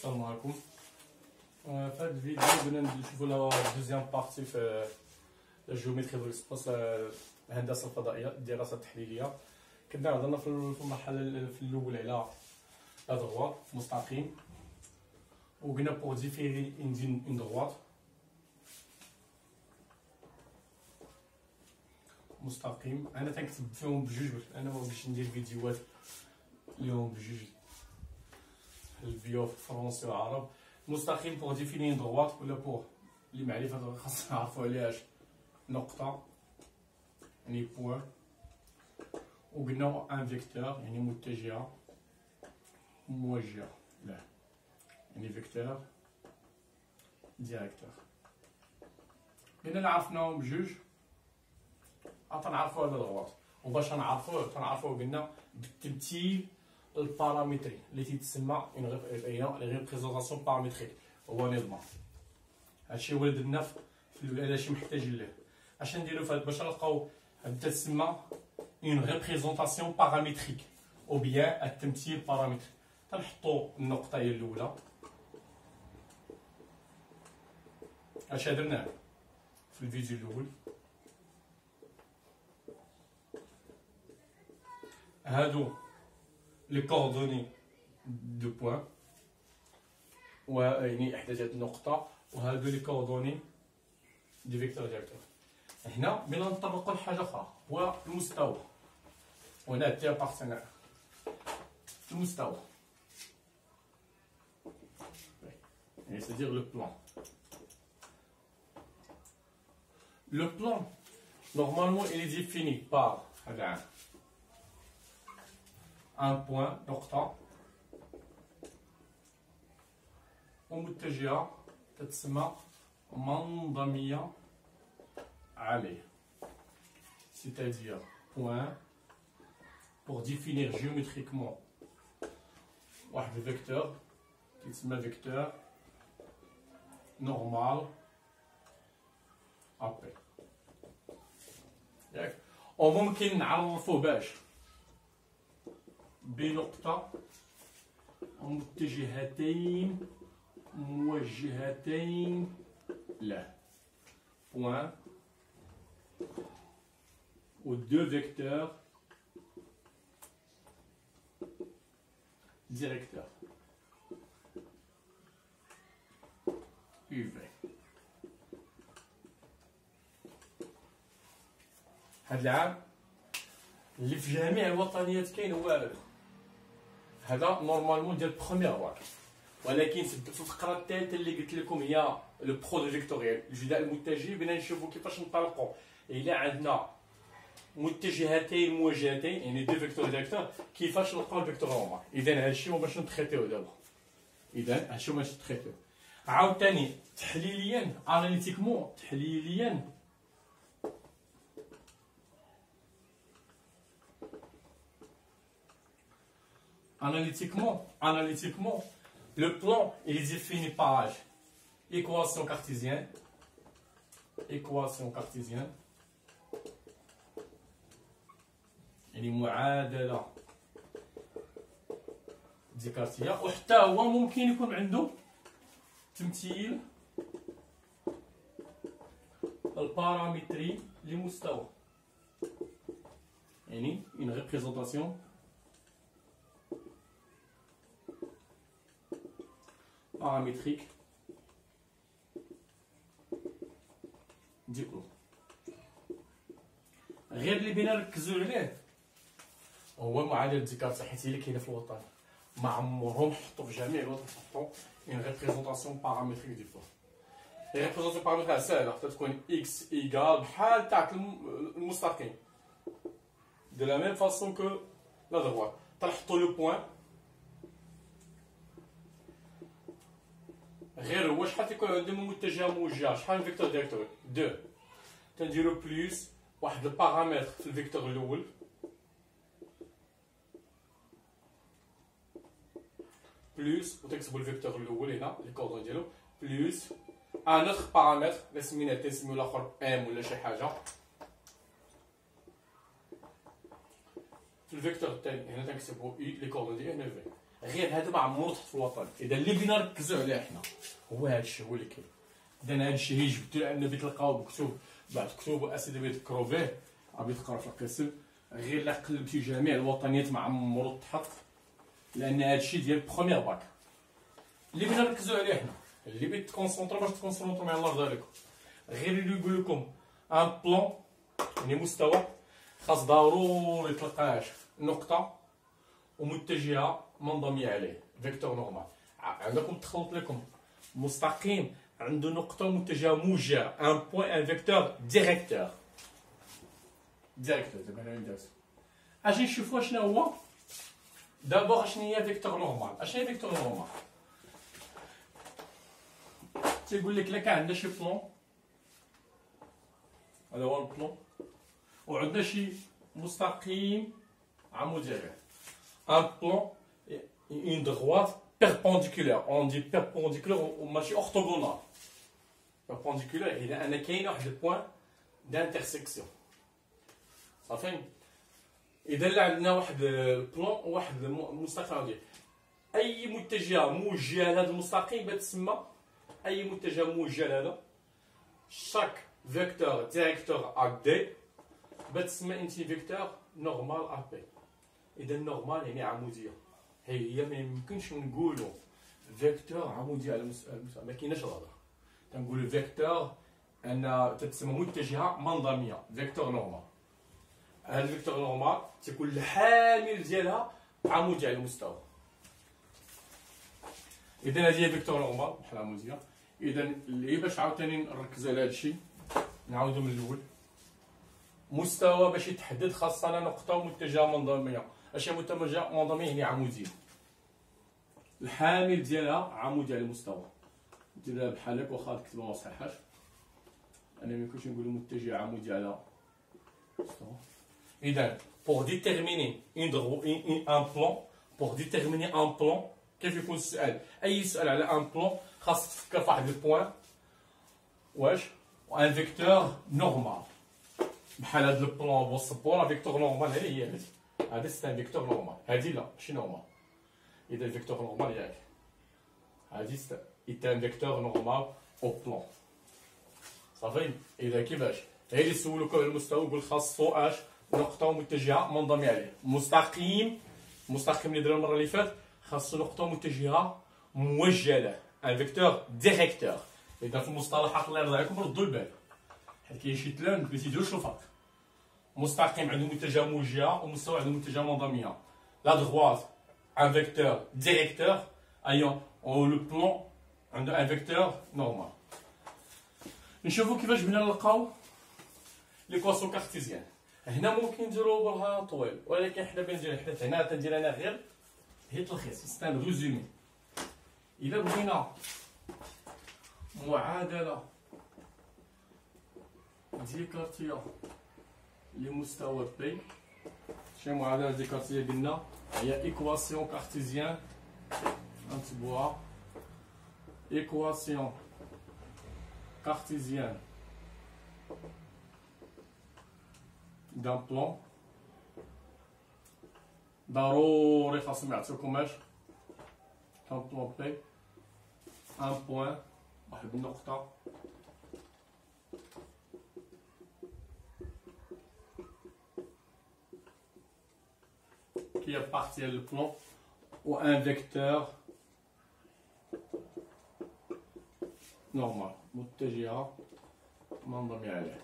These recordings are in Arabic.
السلام عليكم. في هذا الفيديو بدنا نشوفوا لا دوزيام بارتي في الجيومتري دو ليسباس، الهندسه الفضائيه، الدراسه التحليليه. كنا هضرنا في المرحله في الاول على لا دروات مستقيم، وقلنا بور ديفيري اون دروات مستقيم. انا تنكتب فيهم بجوج، انا ما بغيتش ندير فيديوهات اليوم بجوج الفيديو فرونسي وعرب. مستقيم بور ديفيني دروات ولا بور اللي معرفه خاصنا نعرفوا عليهاش نقطه يعني بوان، وقلنا ان فيكتور يعني متجهه موجهه له يعني فيكتور ديريكتور. قلنا عرفناهم بجوج تنعرفوا هذا الدروات، وباش تنعرفوه قلنا بالتمثيل البارامتري التي تسمى لي ريبريزونطاسيون بارامتريك. هو نظام هادشي هو اللي درنا في هادشي محتاجين ليه. اش نديرو فهاد باش نلقاو هاد تسمى اون ريبريزونطاسيون بارامتريك او بيان التمثيل بارامتري. تنحطو النقطه هي الاولى. اش درنا في الفيديو الاول؟ هادو لي كوردوني دو بوان يعني احداثات النقطه، وهادو لي كوردوني دي فيكتور ديريكتور. هنا بغينا نطبقوا لحاجه اخرى، هو المستوى. وهنا تي بارتينير المستوى يعني c'est-à-dire le plan. Le plan normalement il est défini par un point نقطة ومتجهة تتسمى منظمية عليه، c'est-à-dire point pour définir géométriquement واحد الفيكتور كيتسمى فيكتور نورمال ابي ياك. وممكن نعرفوه باش بنقطة متجهتين موجهتين له بوان و دو فيكتور ديريكتور UV. هاد العام اللي في جميع الوطنيات كاين هو هذا نورمالمون ديال بروميير باك، ولكن في الفقره الثالثه اللي قلت لكم هي لو برودوي فيكتوريال الجداء المتجه. بغينا نشوفوا كيفاش نطلقوا الا عندنا متجهتين موجهتين يعني دو فيكتور ديريكتور، كيفاش نلقاو الفيكتور نورمال. اذا هادشي هو باش نتريتيو دابا. اذا هادشي هو باش نتريتيو عاوتاني تحليليا اناليتيكمون. Analytiquement, le plan il est défini par équation cartésienne يعني معادلة ديكارتية، وحتى هو ممكن يكون عنده تمثيل البارامتري لمستوى يعني une représentation paramétrique ديالو. غير اللي بينا نركزوا عليه هو معادله ديكارت، حيت هي اللي كاينه في الوطن. ما عمرهم حطوا في جميع الوطن حطوا اون ريبريزونطاسيون بارامتريك دي بوان. لي ريبريزونطاسيون بارامتريك ساهله، تكون اكس ايكال بحال تاع المستقيم دو لا ميم فاصون كو لا دروات. تنحطوا لو بوان غير هو شحال تيكون عندهم متجهه موجهه، شحال فيكتور ديريكتور 2. تنديرو بليس واحد البارامتر في الفيكتور الاول بليس، وتكتبوا الفيكتور الاول هنا لي كوردون ديالو بليس ان اوتر بارامتر اللي سميناه تنسميو الاخر ام ولا شي حاجه في الفيكتور الثاني. هنا تنكتبوا اي لي كوردون ديالو هنا في غير هذا ما عمرو تحت في الوطن. اذا اللي بغينا نركزوا عليه حنا هو هذا الشيء هو اللي كاين. اذا هذا الشيء هي جبتو لان بتلقاو مكتوب بعض كتب واساتذه بيذكروا به غادي تقرا في القسم. غير الا قلبتي جميع الوطنيات ما عمرو تحط، لان هذا الشيء ديال بروميير باك اللي بغينا نركزوا عليه حنا. اللي بغيت تكونسونطرو باش تكونسونطرو مع الله يرضى عليكم، غير اللي يقول لكم ان بلون يعني مستوى خاص ضروري تلقاش نقطه ومتجهه منضميه عليه فيكتور نورمال. عندكم تخلط لكم مستقيم عنده نقطه ومتجهه موجهه ان بوين ان فيكتور ديريكتور دابا انا ندرت اجي نشوفوا شنو هو. دابا شنو هي فيكتور نورمال؟ اشنو هي فيكتور نورمال؟ تيقول لك كان عندنا شي بلون، هذا هو البلون، وعندنا شي مستقيم عمودي عليه. ان بلون اون droite perpendiculaire، on dit perpendiculaire وماشي orthogonal. perpendiculaire اذا انا كاين واحد البوان دانترسيكسيون صافي. اذا اللي عندنا واحد البلون وواحد المستقيم عمودي، اي متجهه موجهه لهذا المستقيم بتسمى اي متجه موجه لهذا شاك فيكتور ديريكتور ا دي بتسمى انتي فيكتور نورمال ا بي. اذا نورمال يعني عموديه، هي ما يمكنش نقولوا فيكتور عمودي على ما كايناش الهضره. تنقولوا فيكتور ان تتسمى متجهه منظميه فيكتور نورمال. هذا الفيكتور نورمال تيكون الحامل ديالها عمودي على المستوى. اذا هذه هي فيكتور نورمال بحال عموديه. اذا اللي باش عاوتاني نركزوا على هذا الشيء نعاودوا من الاول. مستوى باش يتحدد خاصنا نقطه ومتجهه منظميه. اش هي متجهه منظميه؟ يعني عموديه، الحامل ديالها عمودي على المستوى. ديرها بحال هكا واخا تكتبها ما صحيحاش، انا ما يمكنش نقولوا متجه عمودي على المستوى. اذا pour déterminer un plan pour déterminer un plan كيف يكون السؤال؟ اي سؤال على ان بلون خاص تفكر في واحد البوان واش وان فيكتور نورمال بحال هذا البلون والسبوره فيكتور نورمال. هذه هي هذا سي ان فيكتور نورمال، هذه لا ماشي نورمال. اذا الفيكتور نورمال ياك هذه سي ان فيكتور نورمال او بلون صافي. اذا كيفاش هي اللي سولوك على المستوى يقول خاصو اش نقطه متجهه منضمي عليه مستقيم اللي درنا المره اللي فاتت خاصو نقطه متجهه موجهه له ان فيكتور ديريكتور. اذا في المصطلحات الله يرضى عليكم ردوا البال حيت كاين شي تلان ما تيديروش الفرق. مستقيم عنده متجهه موجهه ومستوى عنده متجهه منضميه. لا دغوات ان فيكتور ديريكتور ايون او لو بلون عنده ان فيكتور نورمال. نشوفوا كيفاش بغينا نلقاو ليكواسيون كارتيزيان. هنا ممكن نديرو برها طويل ولكن حنا بندير حيت هنا تندير انا غير هي تلخيص سي ان ريزومي. الا بغينا معادله ديكارتيه لمستوى بي، شي معادله ديكارتيه قلنا هي ايكواسيون كارتيزيان نكتبوها ايكواسيون كارتيزيان دان بلون. ضروري خاصهم يعطيوكم اش كان بلون بي ان بوين واحد النقطة كي بارتي ديال البلون و ان فيكتور نورمال متجهة منضمي عليه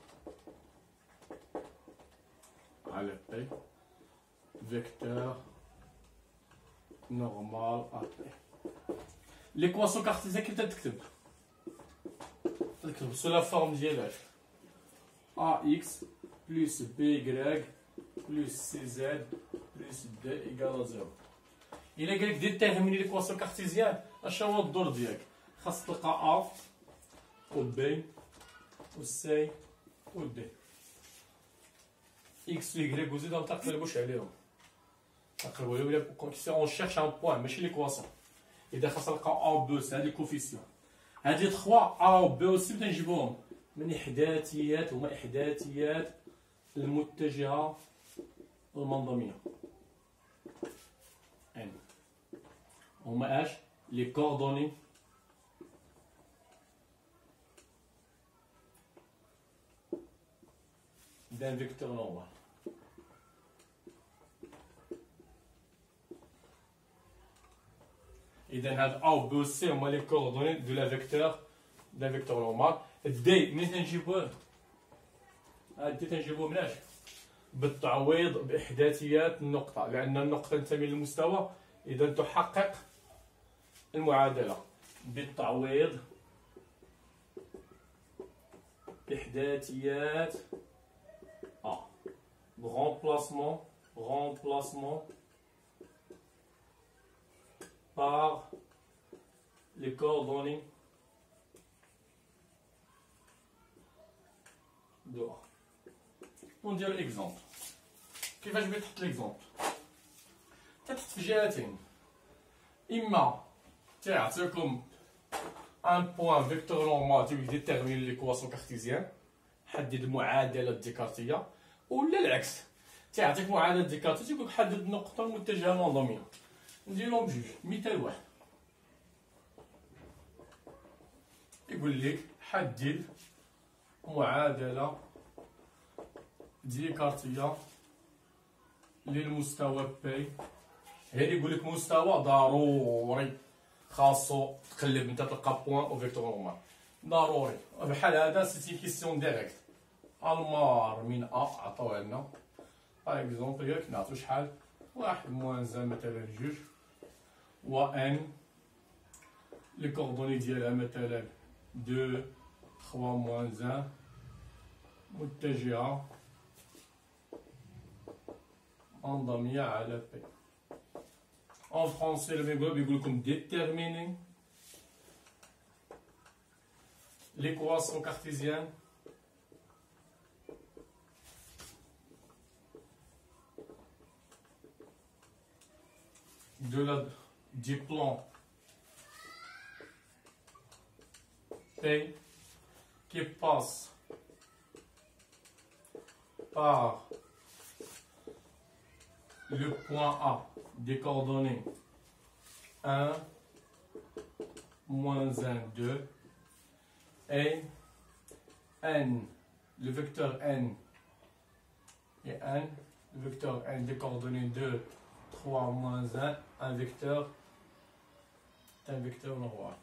على بي فيكتور نورمال ا بي. ليكواسيون كارتيزيان كيف تكتب؟ تكتب سو لا فورم ديال ا اكس بلس بي يكغيك بلس سي زد بلس دي ايكال 0. الا قالك ديتيرميني ليكواسيون كارتيزيان اش هو الدور ديالك؟ خاص تلقى ا و بي و سي و دي اكس و يكغيك و زد ما تقلبوش عليهم. تقلبوا عليهم سي اون شيرش ان بوان ماشي ليكواسيون. اذا خاص نلقاو ا و بي سي هادي كوفيسيون. هادي 3 ا و بي و سي تنجيبوهم من احداثيات هما احداثيات المتجهه المنظميه ان هما اش لي كوردوني d'un vecteur normal. إذا هاد A و B و C هما لي كوردوني دو لا فيكتور d'un vecteur normal. D ملي تنجيبوه هاد D تنجيبوه مناش؟ بالتعويض بإحداثيات النقطة، لأن النقطة تنتمي للمستوى، إذا تحقق المعادلة بالتعويض بإحداثيات A. Remplacement par les coordonnées de A. On dirait l'exemple. كيفاش بغيت تحط ليكزومبل؟ تحط في جهتين، إما تعطيكم ان بوان فيكتور نورمال تيبغي ديتيرمين ليكواسيون كارتيزيان، حدد المعادلة الديكارتية، ولا العكس تعطيك معادلة ديكارتية تيقول لك حدد النقطة المتجهة المنظمية. نديرهم بجوج. مثال واحد يقول لك حدد معادلة ديكارتية للمستوى بي. هادي يقول لك مستوى ضروري خاصو تقلب انت تلقى بوان او فيكتور نورمال ضروري. بحال هذا سيتي كيسيون ديريكت. المار من ا عطاوها لنا باغ اكزومبل ياك نعطيو شحال واحد موان زان مثلا جوج و ان لي كوردوني ديالها مثلا دو تخوا موان زان متجهة منظمية على بي. En français, le même يقول لكم déterminer l'équation cartésienne du plan P qui passe par le point A des coordonnées 1, moins 1, 2 et n, le vecteur n et n, le vecteur n des coordonnées 2, 3, moins 1, un vecteur normal.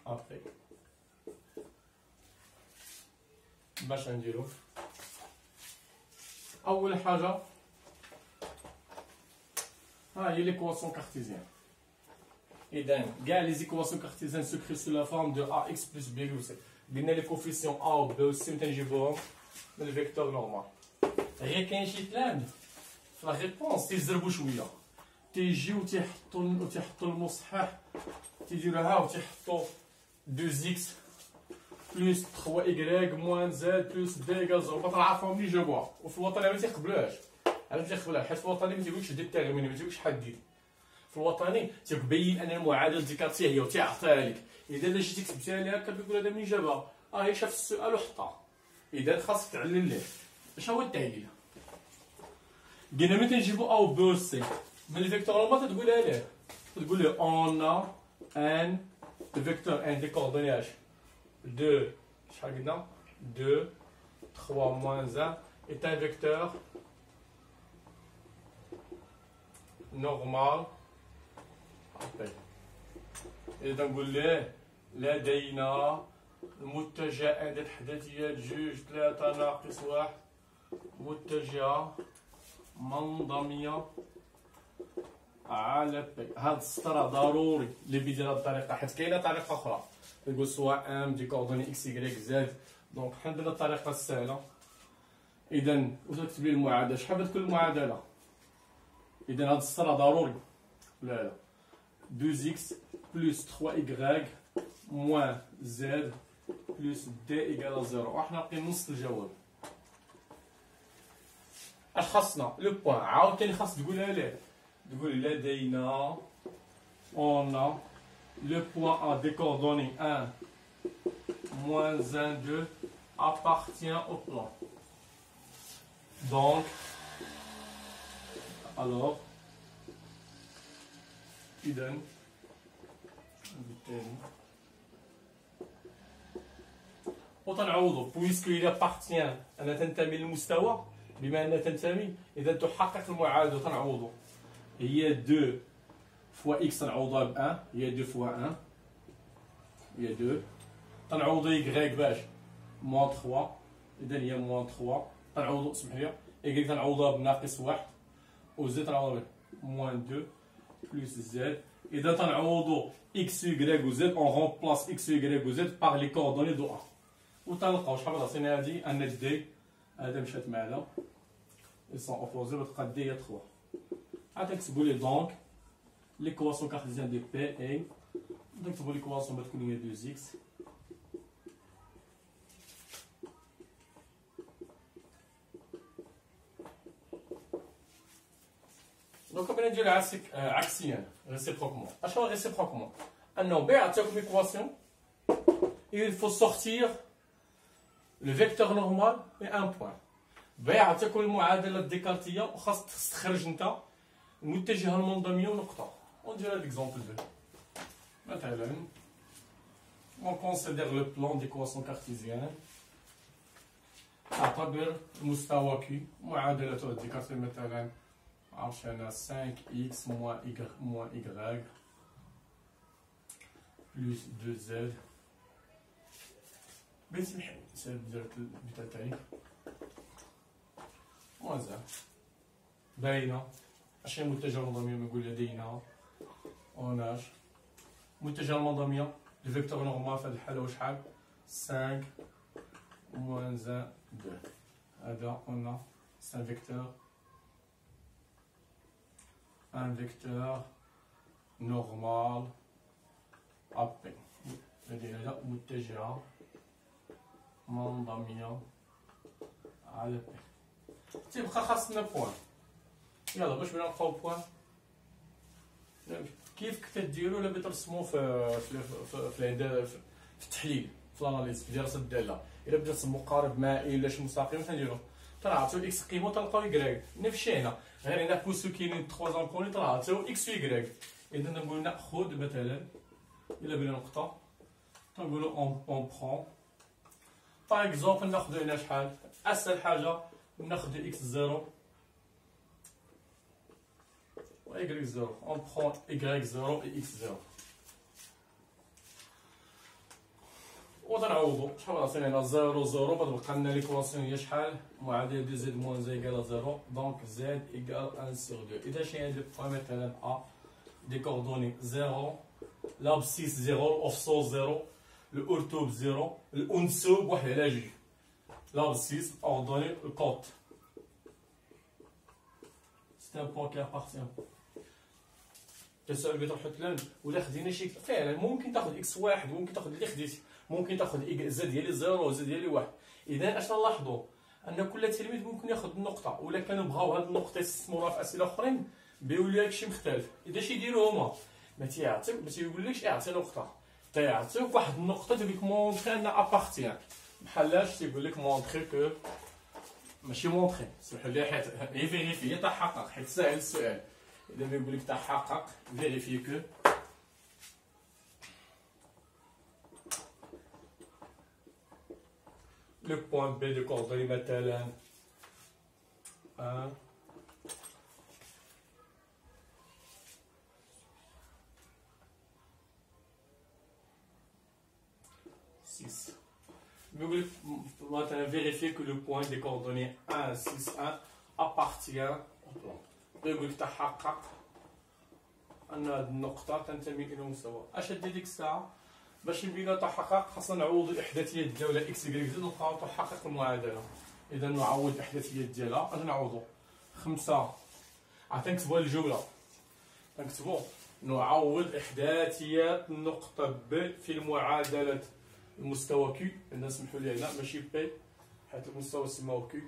Après باش نديرو اول حاجه ها هي ليكواسيون كارتيزيان. اذا كاع لي زيكواسيون كارتيزيان سكري سو لا فورم دو ا اكس بلس بي و سي. قلنا لي كوفيسيون ا و بي و سي تنجيبوهم من الفيكتور نورمال. غير كاين شي تلامذ في لا ريبونس تيزربوا شويه، تيجيو تيحطوا المصحح تيديروها وتيحطوا 2 اكس بلس 3 y موان زد بلس بي ايكال 0. باطل عارفهم ملي جابوها، وفي الوطني ما تيقبلوهاش. علاش ما تيقبلوهاش؟ حيت في الوطني ما تيقولكش ديتيرميني، ما تيقولكش حدد. في الوطني تيبين ان المعادله ديكارتيه هي وتيعطيها لك. اذا جيتي كتبتها ليها كتقول هذا منين جابها؟ هي شاف السؤال وحطها. اذا خاصك تعلم ليه. اش هو التعليل؟ قلنا ملي تنجيبو ا و بي و سي من الفيكتور نورمال تقولها ليه. تقول له اون ان الفيكتور ان دي كوردونياج 2 شحال قلنا 2 3 moins 1 est un vecteur normal. إذا نقول له لدينا المتجه عند التحديثيات 2 3 ناقص 1 متجهة منظمية على بي. هاد السطر ضروري اللي بيدير هاد الطريقة، حيت كاينة طريقة أخرى نقول سواء ام دي كوردوني اكس يكغيك زد. دونك حنا درنا الطريقة السهلة. إذا وتكتب لي المعادلة، شحال بتكون المعادلة؟ إذا هاد السطر ضروري. لا 2 اكس بلس 3 y موان زد بلس دي ايكال 0. وحنا باقيين نص الجواب. اش خاصنا؟ لو بوان عاوتاني خاص تقولها ليه. تقول لدينا on a le point A des coordonnées 1 moins 1 2 appartient au plan. Donc, alors, إذن بالتالي وتنعوضو بويسكو إلا بارتيان أنا تنتمي للمستوى، بما أنها تنتمي إذا تحقق المعادلة تنعوضو هي 2 فوا إكس تنعوضها ب 1 هي 2 فوا 1 هي 2 تنعوضو إكغيك باش موان 3 إذا هي موان 3 تنعوضو اسمح لي إكغيك تنعوضها بناقص 1 و زد تنعوضها موان 2 بلس زد. إذا تنعوضو إكس ويكغيك و زد أون رومبلاس إكس ويكغيك و زد باغ لي كوردوني دو 1 و تنلقاو شحال عطينا هادي أن دي هذا مشات مع هذا ils sont opposés وتبقى دي هي 3 عاد تكتبوا لي دونك l'équation cartésienne de P est donc تكتبوا l'équation بتكون هي 2x دونك بغينا نديرو عكسيا réciproquement. اشنو réciproquement؟ انه ب عطاكم l'équation il faut sortir le vecteur normal et un point. ب عطاكم المعادله الديكارتيه وخاص تستخرج انت المتجهه المنضميه ونقطه. وندير هاد ليكزومبل ب مثلا on considère le plan d'équation cartésienne. اعتبر مستوى كي معادلته الديكارتيه مثلا عرفت انا 5x moins y plus 2z بنسمح درت البيتا تاعي موازا باينه اشنو المتجه المنضميه نقول لدينا اوناج المتجه المنضميه لو فيكتور نورمال في هذه الحاله هو شحال 5 moins 1 2 هذا قلنا سي فيكتور un vecteur normal AP لدينا متجهة منضمية على P. تيبقى خاصنا بوان. يلا باش بغينا نلقاو بوان كيف كتديرو ولا بترسمو في التحليل في الاناليز في دراسة الدالة. إلا بدا ترسم مقارب مائي ولا شي مستقيم تنديرو تنعطيو اكس قيمة تلقاو يكراك نفس الشيء هنا غير هنا بوسو كاينين 3 زونكوني تنعطيو اكس و يكراك. إذا نقول ناخذ مثلا إلا بغينا نقطة تنقولو اون برون باغ اكزومبل ناخدو هنا شحال أسهل حاجة ناخدو اكس زيرو و إيكغيك زيرو اون برون إيكغيك زيرو و اكس زيرو وتنعوضو شحال عطينا هنا 0 0 كتبقى لنا ليكواسيون هي شحال معادله دو زد موان زي ايكال 0 دونك زد ايكال 1 سور 2. اذا شي عندي بوان مثلا ا دي كوردوني 0 لابسيس 0 الاوفسو 0 الاورتوب 0 الانسوب 1 على 2 لابسيس اوردوني الكوت سي ان بوان كي ابارتيان السؤال بغيت نحط لان ولا خدينا شي فعلا ممكن تاخذ اكس واحد ممكن تاخذ اللي خديتي ممكن تاخذ زد ديالي 0 وزد ديالي 1. اذا اش نلاحظوا ان كل تلميذ ممكن ياخذ النقطه ولا كانوا بغاو هاد النقطه يستثمروها في اسئله اخرين بيولي داكشي مختلف. اذا شي يديروا هما ما تيقولكش اعطي نقطه تيعطيوك واحد النقطه تقول لك مونطري ان ابارتيان بحالاش تيقول لك مونطري كو ماشي مونطري سمحوا لي حيت هي فيريفي تحقق حيت ساهل السؤال. إذا ما يقول لك تحقق فيريفي كو le point B de coordonnées مثلا 1 6 يقول لك مثلا vérifier que le point des coordonnées 1 6 1 appartient au plan. يقول لك تحقق ان هذه النقطة تنتمي إلى مستوى. اش دير ديك الساعة باش نبينا تحقق خاصنا نعوض الإحداثيات ديالها اكس يكريك زد نلقاو تحقق المعادلة. إذا نعوض الإحداثيات ديالها اش نعوضو 5 عاد تنكتبوها الجملة تنكتبو نعوض إحداثيات النقطة ب في المعادلة المستوى كي. هنا سمحوا لي هنا ماشي بي حيت المستوى سماوه كي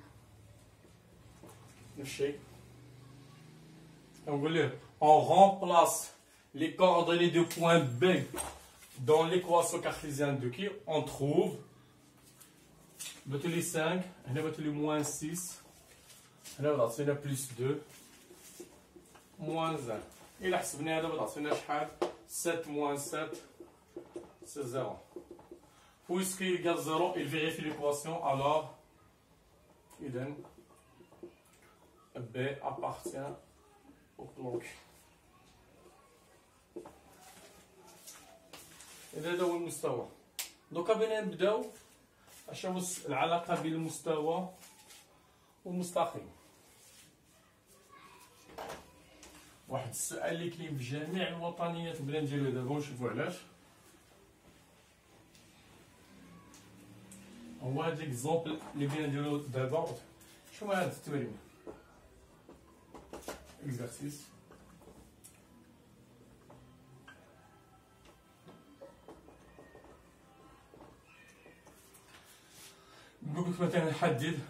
نفس الشيء. نقول ليه on remplace les coordonnées de point B dans l'équation cartésienne de qui on trouve بتولي 5 هنا بتولي moins 6 هنا بدا عطينا بلس 2 موان 1. إلا حسبنا هذا بدا عطينا شحال 7 موان 7 سي 0. Puisqu'il égale 0, il vérifie l'équation, alors إذن B appartient au bloc. هذا هو المستوى. دوكا بغينا نبداو اش هو العلاقة بين المستوى والمستقيم. واحد السؤال اللي كاين في جميع الوطنيات بغينا نديروه دابا ونشوفو علاش. هو هاد ليكزومبل اللي بغينا نديرو دابا. شنو هاد التمرين؟ اكزرسيس نقول لك مثلا حدد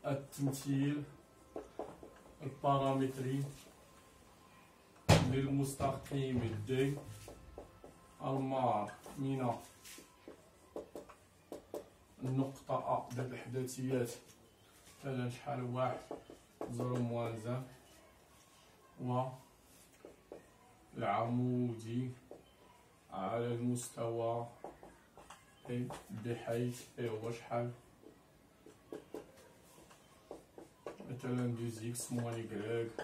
التمثيل البارامتري للمستقيم دي المار من النقطة أ ديال الإحداثيات مثلا شحال 1 0 موان 1 والعمودي على المستوى بحيث هو شحال مثلا 2x موان y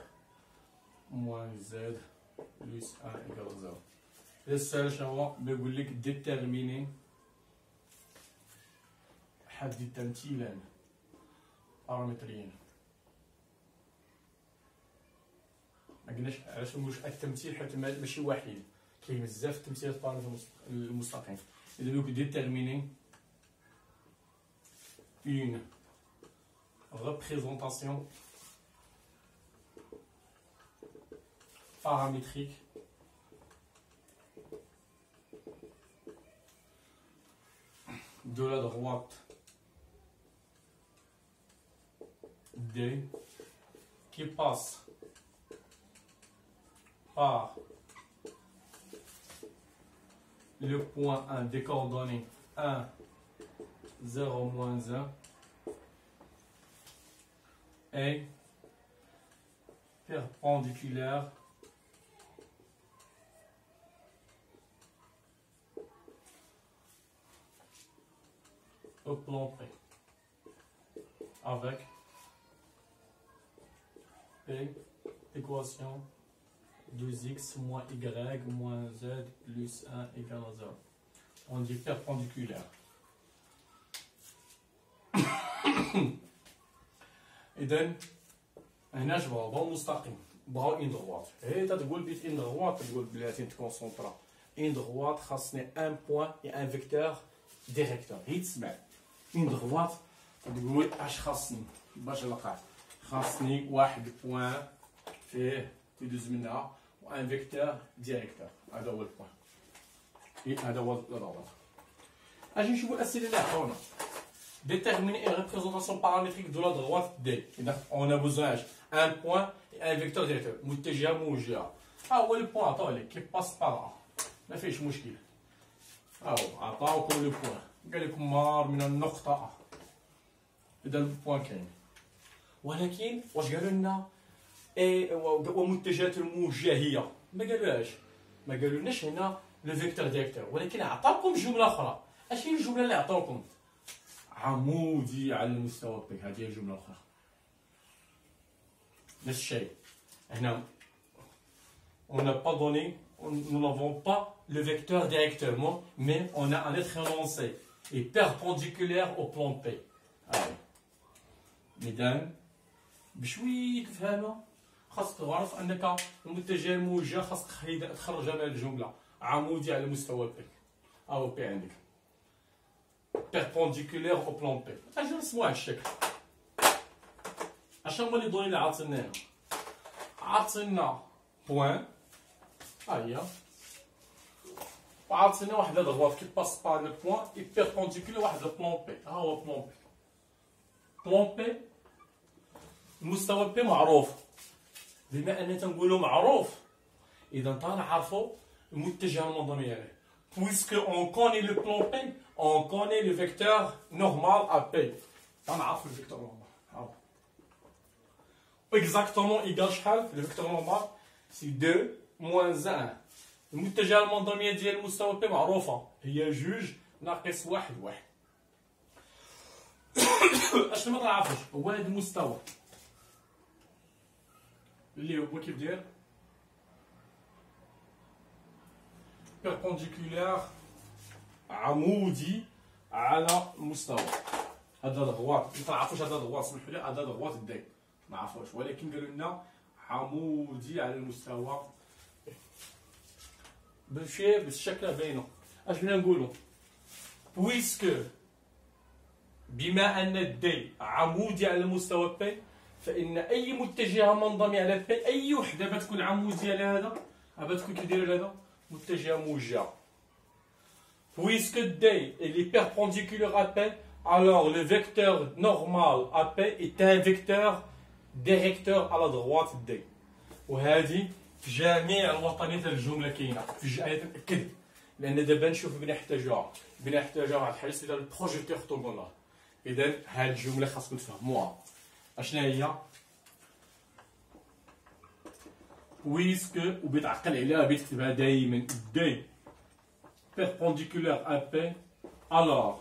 موان z بلس 1 إيكال 0. هذا السؤال شنو بيقول لك ديتيرميني حدد تمثيلا بارامتريين. ما قلناش علاش نقولوش التمثيل حيت ماشي واحد كاين بزاف التمثيلات بارامتر المستقيم. إذا دوك déterminer une représentation paramétrique de la droite D qui passe par le point 1 des coordonnées 1, 0, moins 1 est perpendiculaire au plan P avec P équation 2x moins y moins z plus 1 égale 0. On dit perpendiculaire. إذن هنا جبرو بغاو مستقيم بغاو إن دغوات. هي تقول بيت إن دغوات تقول بلاتي تكونسونطرا. إن دغوات خاصني ان بوان اي ان فيكتور ديريكتور. هي تسمع إن دغوات تقول اش خاصني باش نلقاه. خاصني واحد بوان فيه تيدوز منها وان فيكتور ديريكتور. هذا هو البوان. هذا هو الضغط. اجي نشوفو الاسئله اللي عطاونا. Déterminer une représentation paramétrique de la droite D. On a besoin d'un point et un vecteur directeur. متجهة موجهة. هو البوان عطاولك كي باس بار. ما فيش مشكل. هاو عطاوكم لو بوان. قال لكم مار من النقطة أ. إذا البوان كاين. ولكن واش قالوا لنا؟ ومتجهات الموجهية. ما قالوهاش. ما قالولناش هنا لو فيكتور ديريكتور. ولكن عطاوكم جملة أخرى. اش هي الجملة اللي عطاوكم؟ عمودي على المستوى بي. هذه هي الجملة الأخرى. نفس الشيء. هنا on n'a pas donné, nous n'avons pas le vecteur directement, mais on a un être énoncé et perpendiculaire au plan P. Allez. Mesdames, بشوي تفهمها خاصك تعرف أنك المتجه الموجه خاصك تخرجها من الجملة عمودي على مستوى بي. أو بي عندك. perpendiculaire au plan P. اجي نرسمو هاد الشكل. اش هما لي دوني اللي عاطينا هنا؟ عاطينا بوان ها هي وعاطينا واحد الدغوات كي باس با لو بوان اي بيربونديكولير واحد البلان بي. ها هو بلان بي. بلان بي المستوى بي معروف. بما اننا تنقولو معروف اذا تنعرفو المتجه المنظمي عليه. Puisque on connaît le plan P, on connaît le vecteur normal à P. On a le vecteur normal. اكزاكتومون ايكال شحال في الفيكتور نورمال؟ سي 2 موان 1. المتجهه المنظميه ديال المستوى بي معروفه، هي جوج ناقص واحد واحد. اشنو ما تعرفوش هو هذا المستوى اللي هو كيف داير بيربونديكولار عمودي على المستوى. هذا دغوات ما تعرفوش، هذا دغوات سمحوا لي، هذا دغوات الداي ما عرفوش، ولكن قالوا لنا عمودي على المستوى بشي بالشكل باينه. اش بغينا نقولوا؟ بويسكو بما ان الدي عمودي على المستوى بي، فان اي متجهه منضمه على بي، اي وحده بتكون عموديه على هذا بتكون كيدير هذا متجهه موجهه. Puisque D est perpendiculaire à P, alors le vecteur normal à P est un vecteur directeur à la droite D. وهذه في جميع الوطنيات الجمله كاينه في جميع نأكد، لان دابا نشوف بنحتاجوها واحد الحديث ديال البروجيكتور اورتوغونال. اذا هذه الجمله خاصكم تفهموها. اشنا هي؟ puisque وبيتعقل عليها بيتكتبها دائما دي perpendiculaire à P, alors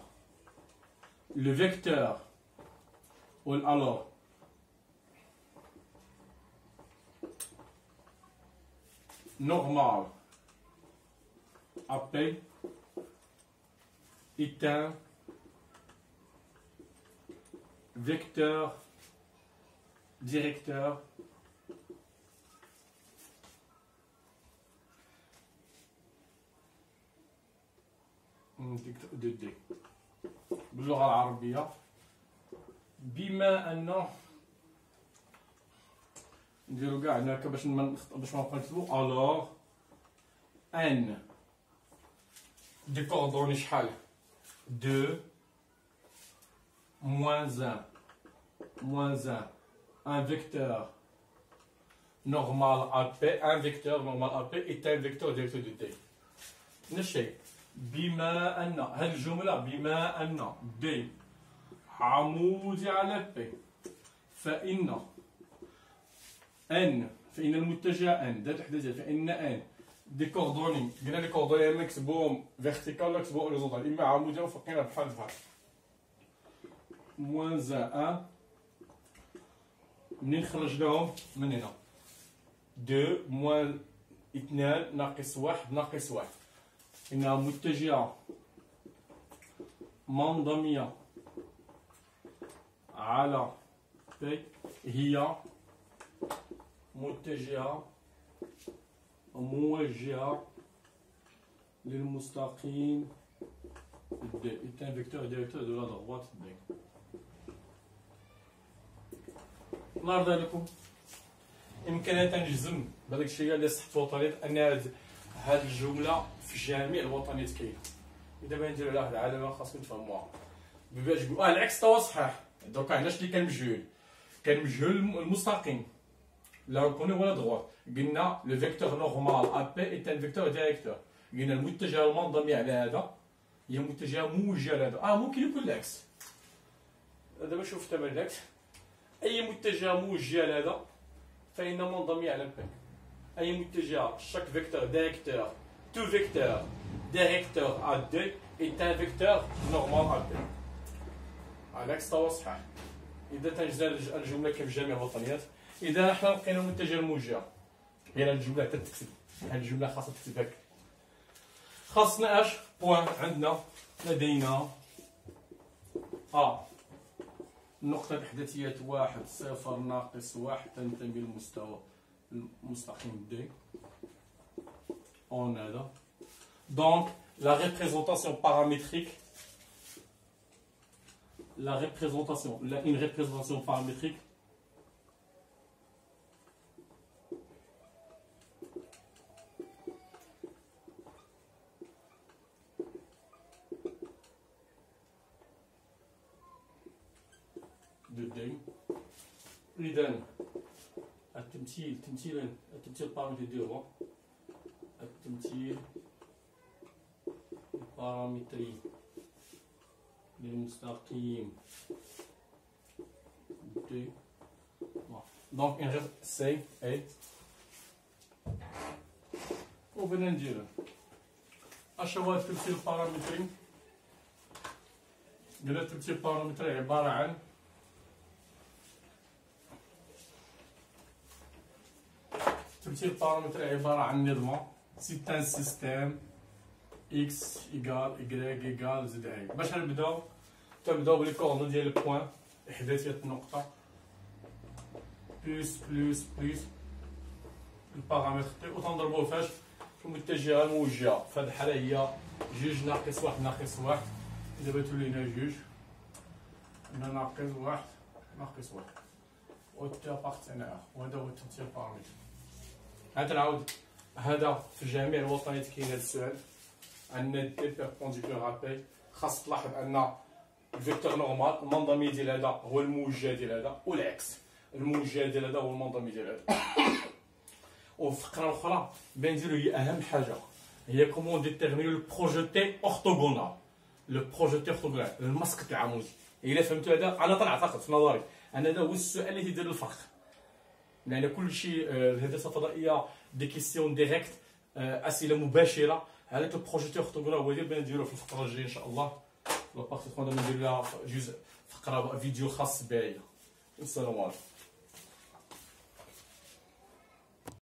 le vecteur ou alors normal à P est un vecteur directeur de D باللغة العربية. بما أن نديرو كاع هناك باش ما نبقاو نكتبو الوغ ان دي كوردوني شحال 2 موان 1 un vecteur normal AP, un vecteur normal AP est un vecteur directeur de D. نفس الشيء بما أن هذه الجملة بما أن D عمودي على P، فإن المتجه N ذات وحدة فإن N دي كوردوني، قلنا لي كوردوني اما نكتبوهم فيرتيكال ولا نكتبوهم هوريزونتال، اما عمودية وفوقينا بحال بحال. موان 1 منين خرجناهم من هنا 2 موان 2 ناقص 1 ناقص 1. إنها متجهة منضمية على P، هي متجهة موجهة للمستقيم D est un vecteur directeur de la droite D. الله يرضي عليكم، إمكانية نجزم بهذاك الشيء اللي صحت الوطنيات أن هذه الجملة في جميع الوطنيات كاينة. دابا نديرو على واحد العلامة خاصكم تفهموها باش تقولوا العكس تا هو صحيح. دوكا هنا شنو اللي كان مجهول المستقيم لا ركوني ولا دغوات. قلنا لو فيكتور نورمال ا بي ايت ان فيكتور ديريكتور، قلنا المتجه المنضمي على هذا هي متجهه موجهه لهذا. ممكن يكون العكس. دابا شوف التمرين العكس، اي متجهه موجهه لهذا فإن منضمي على بي. اي متجهه chaque vecteur directeur tout vecteur directeur à D est un vecteur normal à B. العكس تا هو صحيح. إذا تنجزا الجملة كيف جميع الوطنيات. إذا حنا لقينا المتجه الموجه غير الجملة حتى تكتب، هاد الجملة خاصها تكتب هكا. خاصنا اش؟ بوان عندنا لدينا نقطة الإحداثيات 1 0 ناقص 1 تنتمي للمستوى المستقيم D. On a là. Donc, la représentation paramétrique, une représentation paramétrique de D. إذا التمثيل البارامتر ديالو التمثيل البارامتري للمستقيم D كوتي. دونك غير سي اي وبنا نديرو اش هو التمثيل البارامتري. قلنا التمثيل البارامتري عبارة عن نظام. سي ان سيستيم اكس ايكال ايكغيك ايكال زد اي. باش نبداو بلي كوردوني ديال البوان احداثية النقطة بلس البارامتر تي وتنضربوه فاش في المتجهة الموجهة. في هاد الحالة هي 2 ناقص 1 ناقص 1. دابا تولينا 2 ناقص 1 ناقص 1 و تا بارتينير. وهذا هو التمثيل البارامتري. عاد نعاود هذا في جميع الوطنيات كاين هذا السؤال. عندنا دي بيربونديكولار بي. خاص تلاحظ ان الفيكتور نورمال المنظمي ديال هذا هو الموجه ديال هذا والعكس، الموجه ديال هذا هو المنظمي ديال هذا. وفي الفقره الاخرى بنديرو هي اهم حاجه هي كومون ديتيرمينو لو بروجيتي اورتوغونال. لو بروجيتي اورتوغونال المسقط العمودي. الا فهمتوا هذا انا طلعت في نظري ان هذا هو السؤال اللي تيدير الفرق. لان كل شيء الهندسه الفضائيه دي كيسيون ديريكت، اسئله مباشره على لو بروجيتي اورتوغونال. هو اللي بنديرو في الفقره الجايه ان شاء الله. لا بارتي 3 ندير لها جزء فقره فيديو خاص بها. السلام عليكم.